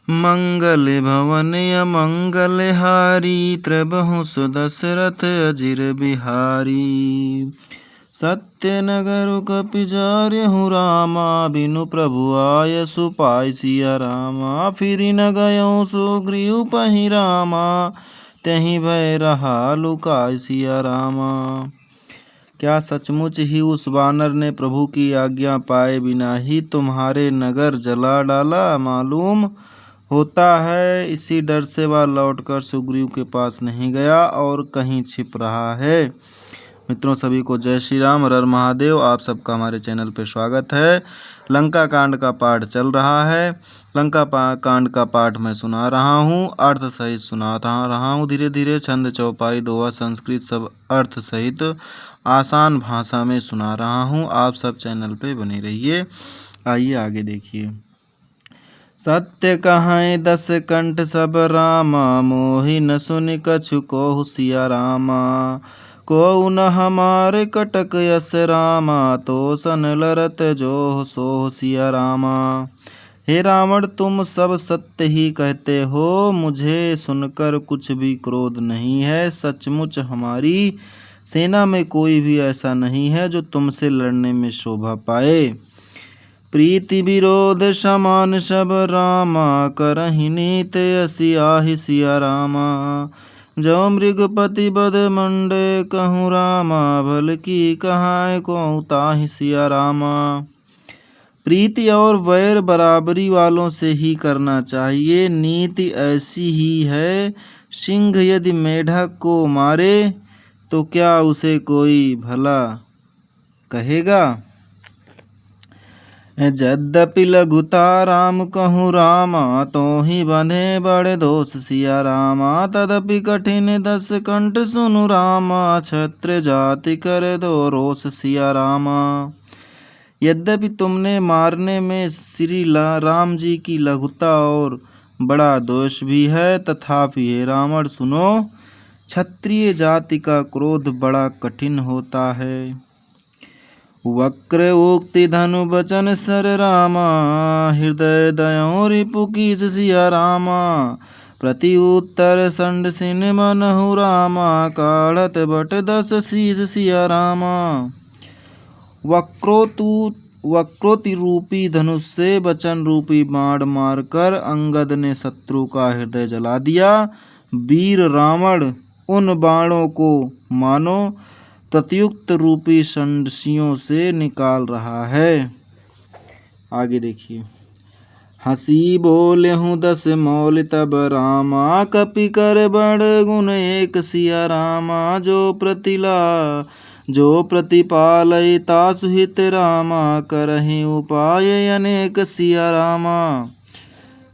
मंगल भवन अमंगल हारी, त्रबहु सुदशरथ अजिर बिहारी। सत्य नगर कपि जार्यहु रामा, बिनु प्रभु आय सुपाय सिया रामा। फिरि न गयऊँ सुग्रीव पहि रामा, तहि भय रहा लुकाय सिया रामा। क्या सचमुच ही उस वानर ने प्रभु की आज्ञा पाए बिना ही तुम्हारे नगर जला डाला? मालूम होता है इसी डर से वह लौटकर सुग्रीव के पास नहीं गया और कहीं छिप रहा है। मित्रों, सभी को जय श्री राम, हर हर महादेव। आप सबका हमारे चैनल पे स्वागत है। लंका कांड का पाठ चल रहा है। लंका कांड का पाठ मैं सुना रहा हूँ, अर्थ सहित सुना रहा हूँ। धीरे धीरे छंद चौपाई दोहा संस्कृत सब अर्थ सहित आसान भाषा में सुना रहा हूँ। आप सब चैनल पे बने रहिए। आइए आगे देखिए। सत्य कहाय दस कंठ सब रामा, मोहि न सुनि कछु कोहु सिया रामा। को न हमारे कटक यस रामा, तो सन लरत जो सो सिया रामा। हे रावण, तुम सब सत्य ही कहते हो, मुझे सुनकर कुछ भी क्रोध नहीं है। सचमुच हमारी सेना में कोई भी ऐसा नहीं है जो तुमसे लड़ने में शोभा पाए। प्रीति विरोध समान सब रामा, करहि नीत असी आहि सिया रामा। जो मृगपति बद मंडे कहूँ रामा, भल की कहाय को ताहि सिया रामा। प्रीति और वैर बराबरी वालों से ही करना चाहिए। नीति ऐसी ही है, सिंह यदि मेढक को मारे तो क्या उसे कोई भला कहेगा? यद्यपि लघुता राम कहूँ रामा, तो ही बंधे बड़े दोष सिया रामा। तदपि कठिन दस कंठ सुनु रामा, क्षत्र जाति कर दो रोष सिया रामा। यद्यपि तुमने मारने में श्री राम जी की लघुता और बड़ा दोष भी है, तथापि हे रावण सुनो, क्षत्रिय जाति का क्रोध बड़ा कठिन होता है। वक्र उक्ति धनु बचन सर रामा, हृदय दयों रिपु कीस सिया रामा। प्रति उत्तर संड सिन मनहु रामा, काढ़त बट दस शीस सिया रामा। वक्रोति रूपी धनुष से वचन रूपी बाण मारकर अंगद ने शत्रु का हृदय जला दिया। वीर रावण उन बाणों को मानो प्रत्युक्त रूपी संडसियों से निकाल रहा है। आगे देखिए। हंसी बोले हूँ दस मौल तब रामा, कपि कर बड़ गुण एक सिया रामा। जो प्रतिपालय तासु हित रामा, करहि उपाय अनेक सिया रामा।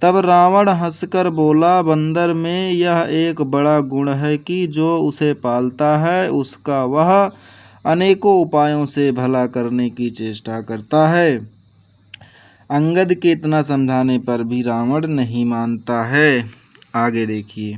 तब रावण हंसकर बोला, बंदर में यह एक बड़ा गुण है कि जो उसे पालता है उसका वह अनेकों उपायों से भला करने की चेष्टा करता है। अंगद के इतना समझाने पर भी रावण नहीं मानता है। आगे देखिए।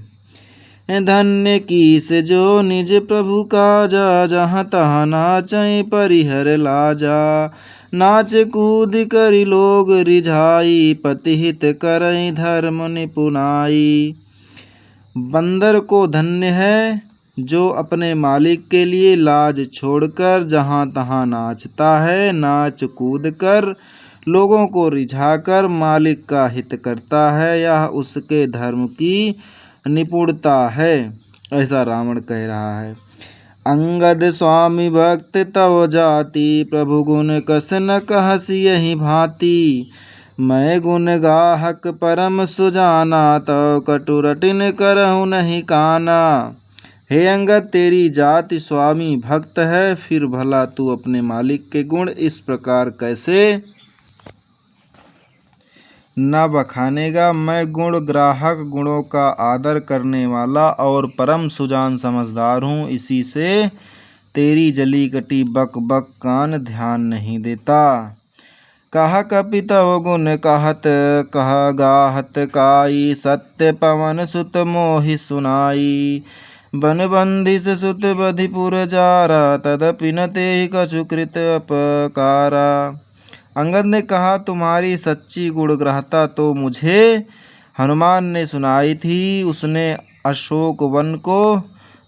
धन्य कीस जो निज प्रभु काजा, जहाँ तहाँ नाचै परिहर लाजा। नाच कूद करि लोग रिझाई, पतिहित करई धर्म निपुनाई। बंदर को धन्य है जो अपने मालिक के लिए लाज छोड़कर जहाँ तहाँ नाचता है। नाच कूद कर लोगों को रिझाकर मालिक का हित करता है, यह उसके धर्म की निपुणता है। ऐसा रावण कह रहा है। अंगद स्वामी भक्त तव जाति, प्रभु गुण कस न कहसि यही भांति। मैं गुण गाहक परम सुजाना, तव कटु रटिन करहु नहीं काना। हे अंगद, तेरी जाति स्वामी भक्त है, फिर भला तू अपने मालिक के गुण इस प्रकार कैसे न बखानेगा। मैं गुण ग्राहक, गुणों का आदर करने वाला और परम सुजान समझदार हूँ, इसी से तेरी जली कटी बक बक कान ध्यान नहीं देता। कहा कपि तव गुण कहत, कह गाहत काई। सत्य पवन सुत मोहि सुनाई, बन बंदिश सुत बधिपुर जारा। तदपि न तेहि कछु कृत अपकारा। अंगद ने कहा, तुम्हारी सच्ची गुणग्राहता तो मुझे हनुमान ने सुनाई थी। उसने अशोक वन को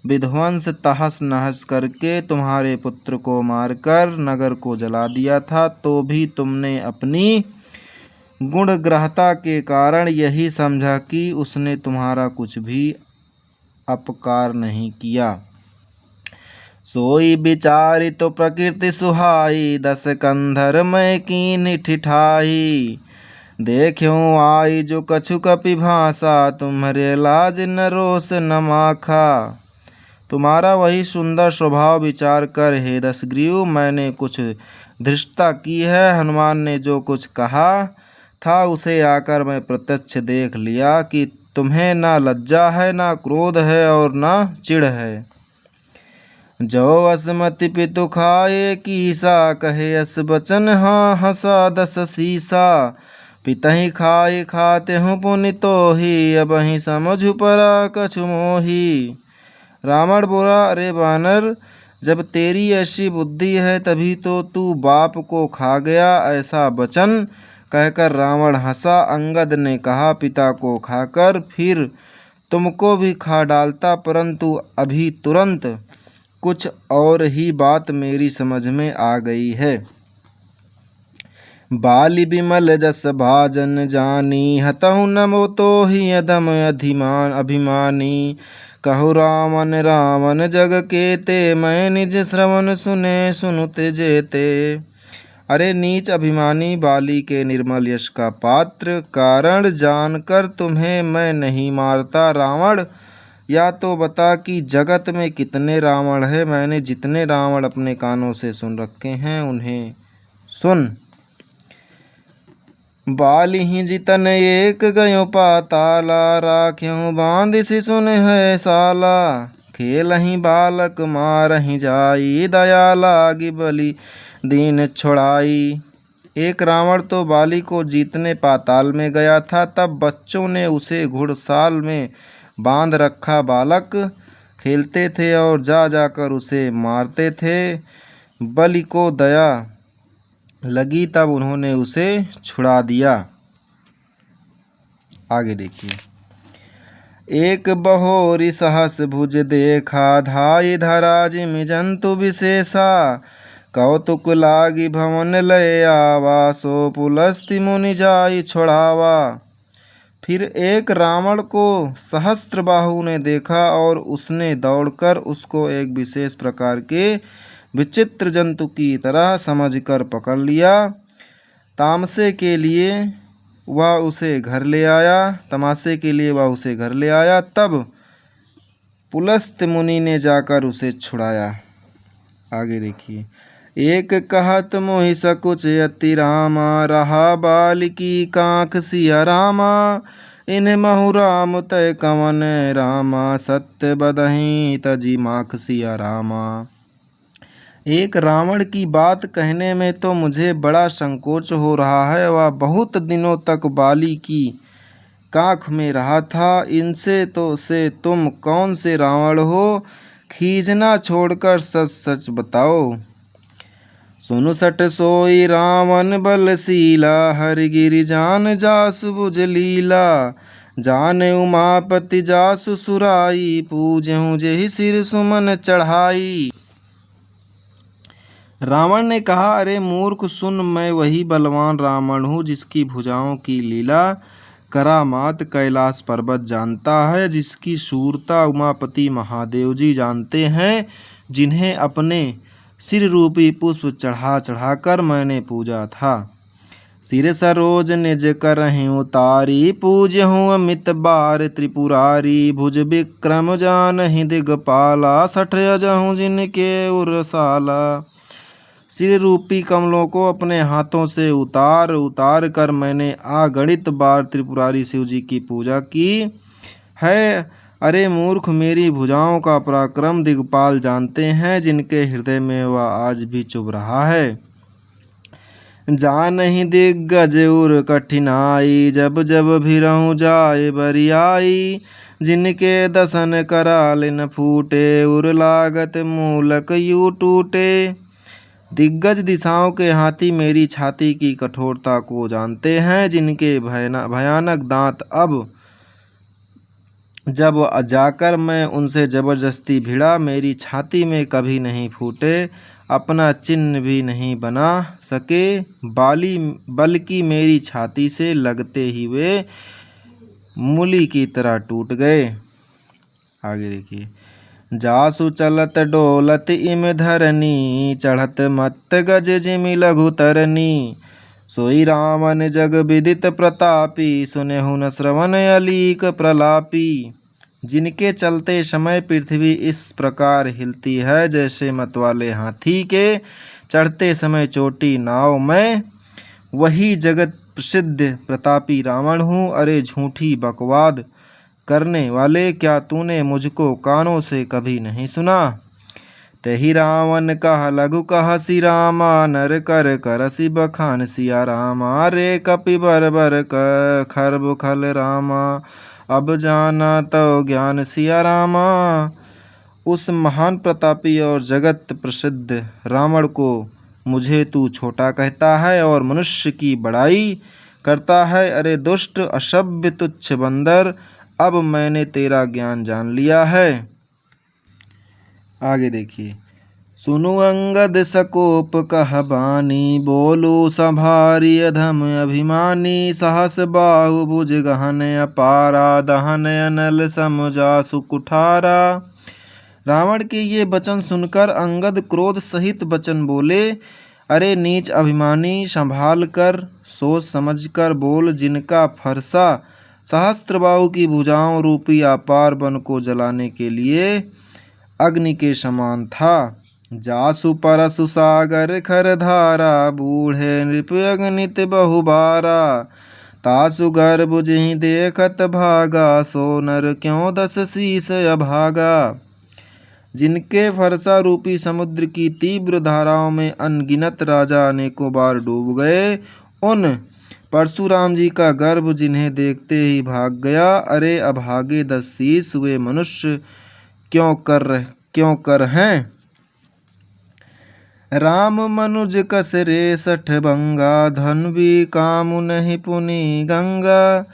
विध्वंस तहस नहस करके तुम्हारे पुत्र को मारकर नगर को जला दिया था, तो भी तुमने अपनी गुणग्रहता के कारण यही समझा कि उसने तुम्हारा कुछ भी अपकार नहीं किया। सोई विचारि तो प्रकृति सुहाई, दस कंधर मैं कीन ठिठाई। देख्यों आई जो कछु कपि भाषा, तुम्हारे लाज न रोष न माखा। तुम्हारा वही सुंदर स्वभाव विचार कर हे दशग्रीव मैंने कुछ धृष्टता की है। हनुमान ने जो कुछ कहा था उसे आकर मैं प्रत्यक्ष देख लिया कि तुम्हें ना लज्जा है, ना क्रोध है और ना चिढ़ है। जो असमति पितु खाए कीसा, कहे अस बचन हाँ हंसा दस सीसा। पितहि खाए खाते हूँ पुनि तो ही, अब ही समझ परा कछु मोही। रावण बोला, अरे वानर, जब तेरी ऐसी बुद्धि है तभी तो तू बाप को खा गया। ऐसा वचन कहकर रावण हंसा। अंगद ने कहा, पिता को खाकर फिर तुमको भी खा डालता, परंतु अभी तुरंत कुछ और ही बात मेरी समझ में आ गई है। बाली बिमल जस भाजन जानी, हतहु नमो तो ही अधम अभिमानी। कहु रामन रावण जग केते, मैं निज श्रवण सुने सुनुते जेते। अरे नीच अभिमानी बाली के निर्मल यश का पात्र कारण जानकर तुम्हें मैं नहीं मारता। रावण, या तो बता कि जगत में कितने रावण हैं। मैंने जितने रावण अपने कानों से सुन रखे हैं उन्हें सुन। बाली ही जितन एक गयो पाताला, राख्यों बांधिसी सुन है साला। खेल ही बालक मार ही जाई, दया लागी बलि दीन छुड़ाई। एक रावण तो बाली को जीतने पाताल में गया था, तब बच्चों ने उसे घुड़साल में बांध रखा। बालक खेलते थे और जा जाकर उसे मारते थे। बलि को दया लगी तब उन्होंने उसे छुड़ा दिया। आगे देखिए। एक बहोरी सहस भुज देखा, धाई धरा जिमि जंतु विशेषा। कौतुक लागी भवन लय आवा, सो पुलस्ति मुनि जाई छुड़ावा। फिर एक रावण को सहस्त्र बाहु ने देखा और उसने दौड़कर उसको एक विशेष प्रकार के विचित्र जंतु की तरह समझकर पकड़ लिया। तमाशे के लिए वह उसे घर ले आया। तब पुलस्त मुनि ने जाकर उसे छुड़ाया। आगे देखिए। एक कहत मोहि सकुच अति रामा, रहा बाल की कांख सिया रामा। इन महु राम तय कवन रामा, सत्य बदहि तजी माख सिया रामा। एक रावण की बात कहने में तो मुझे बड़ा संकोच हो रहा है। वह बहुत दिनों तक बाली की काख में रहा था। इनसे तो से तुम कौन से रावण हो? खींचना छोड़कर सच सच बताओ। सुनु सट सोई रावण बलशीला, हरिगिरि जान जासु भुज लीला। जान उमापति जासु सुराई, पूजहु जेहि सिर सुमन चढ़ाई। रावण ने कहा, अरे मूर्ख सुन, मैं वही बलवान रावण हूँ जिसकी भुजाओं की लीला करामात कैलाश पर्वत जानता है, जिसकी शूरता उमापति महादेव जी जानते हैं, जिन्हें अपने सिर रूपी पुष्प चढ़ा चढ़ाकर मैंने पूजा था। सिर सरोज निज करहि उतारी, पूजहूँ अमित बार त्रिपुरारी। भुज विक्रम जानहि दिगपाला, सठ अजहूँ जिनके उरसाला। सिर रूपी कमलों को अपने हाथों से उतार उतार कर मैंने अगणित बार त्रिपुरारी शिव जी की पूजा की है। अरे मूर्ख, मेरी भुजाओं का पराक्रम दिगपाल जानते हैं, जिनके हृदय में वह आज भी चुभ रहा है। जानहि दिग्गज उर कठिनाई, जब जब भिरहु जाए बरियाई। जिनके दसन कराल न फूटे, उर लागत मूलक यू टूटे। दिग्गज दिशाओं के हाथी मेरी छाती की कठोरता को जानते हैं, जिनके भयानक दांत अब जब जाकर मैं उनसे जबरदस्ती भिड़ा, मेरी छाती में कभी नहीं फूटे, अपना चिन्ह भी नहीं बना सके, बल्कि मेरी छाती से लगते ही वे मूली की तरह टूट गए। आगे देखिए। जासु चलत डोलत इम धरनी, चढ़त मत गज जिमि लघु तरनी, सोई रामन जग विदित प्रतापी, सुनेहु न श्रवण अलीक प्रलापी। जिनके चलते समय पृथ्वी इस प्रकार हिलती है जैसे मतवाले हाथी के चढ़ते समय चोटी नाव में, वही जगत प्रसिद्ध प्रतापी रावण हूँ। अरे झूठी बकवाद करने वाले, क्या तूने मुझको कानों से कभी नहीं सुना? तेहि रावण कहा लघु कहसी रामा, नर कर करसी बखान सिया रामा, रे कपि बर बर खरब खल रामा, अब जाना तो ज्ञान सिया रामा। उस महान प्रतापी और जगत प्रसिद्ध रावण को मुझे तू छोटा कहता है और मनुष्य की बड़ाई करता है। अरे दुष्ट असभ्य तुच्छ बंदर, अब मैंने तेरा ज्ञान जान लिया है। आगे देखिए। सुनु अंगद सकोप कह बानी, बोलो संभारी अधम अभिमानी, सहस बाहु भुज गहन अपारा, दहन अनल सम जासु कुठारा। रावण के ये वचन सुनकर अंगद क्रोध सहित वचन बोले, अरे नीच अभिमानी, संभाल कर सोच समझ कर बोल, जिनका फरसा सहस्त्रबाहु की भुजाओं रूपी अपार वन को जलाने के लिए अग्नि के समान था। जासु परसु सागर खर धारा, बूढ़े नृप अगणित बहुबारा, तासु गर्भ जिहि देखत भागा, सो नर क्यों दस शीस अभागा। जिनके फरसा रूपी समुद्र की तीव्र धाराओं में अनगिनत राजा अनेकों बार डूब गए, उन परशुराम जी का गर्भ जिन्हें देखते ही भाग गया। अरे अभागे 10 शीस वे मनुष्य क्यों कर हैं? राम मनुज कस रे 60 भंगा, धन भी कामु नहीं पुनि गंगा,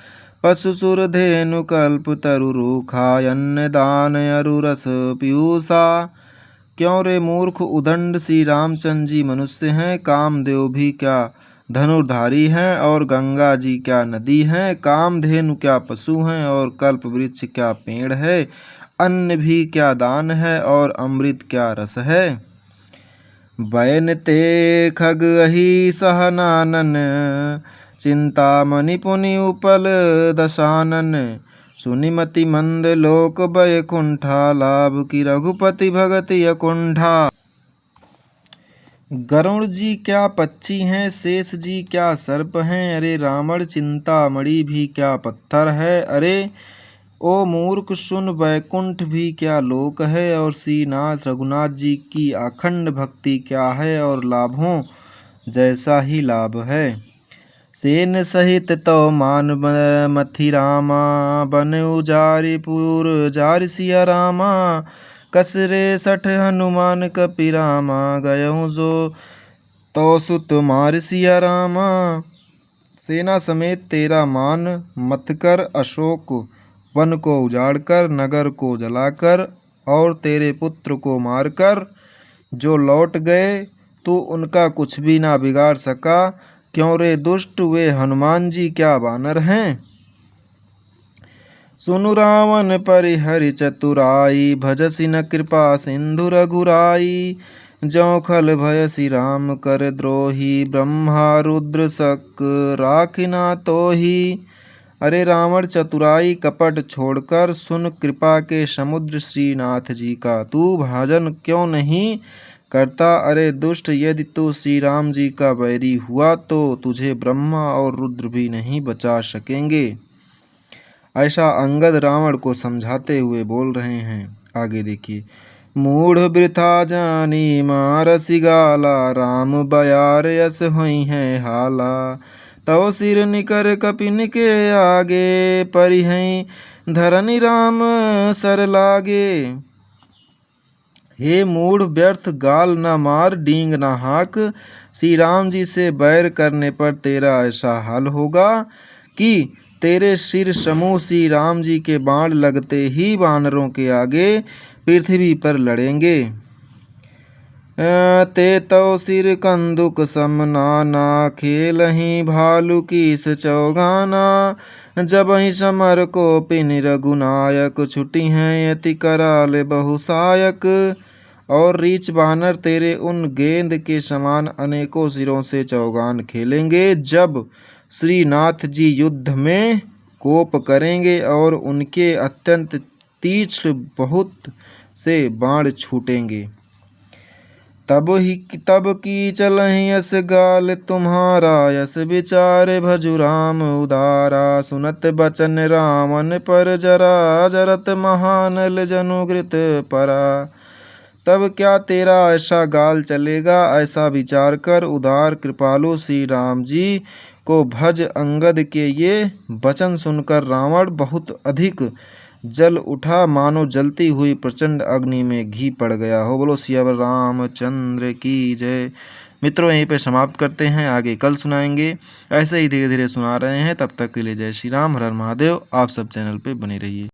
पशु सुर धेनु कल्प तरु रूखा, अन्न दान अरु रस पीयूषा। क्यों रे मूर्ख उदंड, श्री रामचंद्र जी मनुष्य हैं, कामदेव भी क्या धनुर्धारी हैं, और गंगा जी क्या नदी हैं, कामधेनु क्या पशु हैं, और कल्प वृक्ष क्या पेड़ है, अन्न भी क्या दान है, और अमृत क्या रस है। बैन ते खग अहि सहनानन, चिंतामणि पुनि उपल दशानन, सुनिमति मंद लोक बैकुंठा, लाभ की रघुपति भगति अकुंठा। गरुण जी क्या पक्षी हैं, शेष जी क्या सर्प हैं, अरे रावण चिंतामणि भी क्या पत्थर है। अरे ओ मूर्ख सुन, वैकुंठ भी क्या लोक है, और श्रीनाथ रघुनाथ जी की अखंड भक्ति क्या है, और लाभों जैसा ही लाभ है। सेन सहित तो मान मथि रामा, बन उजारी पुर जारि सिया रामा, कसरे 60 हनुमान कपि रामा, गयहूँ जो तो सुत मार सिया रामा। सेना समेत तेरा मान मत कर, अशोक वन को उजाड़कर, नगर को जलाकर, और तेरे पुत्र को मारकर जो लौट गए, तू उनका कुछ भी ना बिगाड़ सका। क्यों रे दुष्ट, वे हनुमान जी क्या बानर हैं। सुनु रावण परिहरि चतुराई, भजसि न कृपा सिंधु रघुराई, जौ खल भयसि राम कर द्रोही, ब्रह्मा रुद्र शक राखिना तोही। अरे रावण चतुराई कपट छोड़कर सुन कृपा के समुद्र श्रीनाथ जी का तू भजन क्यों नहीं करता। अरे दुष्ट, यदि तू श्री राम जी का बैरी हुआ तो तुझे ब्रह्मा और रुद्र भी नहीं बचा सकेंगे। ऐसा अंगद रावण को समझाते हुए बोल रहे हैं। आगे देखिए। मूढ़ वृथा जानी मारसी गाला, राम बयार यस हुई है हाला, तव सिर निकर कपिन के आगे, परिहै धरनी राम सर लागे। हे मूढ़, व्यर्थ गाल न मार, डींग न हाँक। श्री राम जी से बैर करने पर तेरा ऐसा हाल होगा कि तेरे सिर समूह श्री राम जी के बाण लगते ही वानरों के आगे पृथ्वी पर लड़ेंगे। ते तव सिर कंदुक सम नाना, खेलहि भालू कीस चौगाना। जब ही समर को पिन रघुनायक, छुटी हैं अति कराल बहुसायक। और रीछ बानर तेरे उन गेंद के समान अनेकों सिरों से चौगान खेलेंगे जब श्रीनाथ जी युद्ध में कोप करेंगे और उनके अत्यंत तीक्ष्ण बहुत से बाण छूटेंगे। तब की चलहि यस गाल तुम्हारा, यस विचार भजु राम उदारा। सुनत बचन रामन पर जरा, जरत महानल जनुगृत परा। तब क्या तेरा ऐसा गाल चलेगा, ऐसा विचार कर उदार कृपालु श्री राम जी को भज। अंगद के ये वचन सुनकर रावण बहुत अधिक जल उठा, मानो जलती हुई प्रचंड अग्नि में घी पड़ गया हो। बोलो सियावर रामचंद्र की जय। मित्रों यहीं पे समाप्त करते हैं, आगे कल सुनाएंगे। ऐसे ही धीरे धीरे सुना रहे हैं, तब तक के लिए जय श्री राम, हर हर महादेव। आप सब चैनल पे बने रहिए।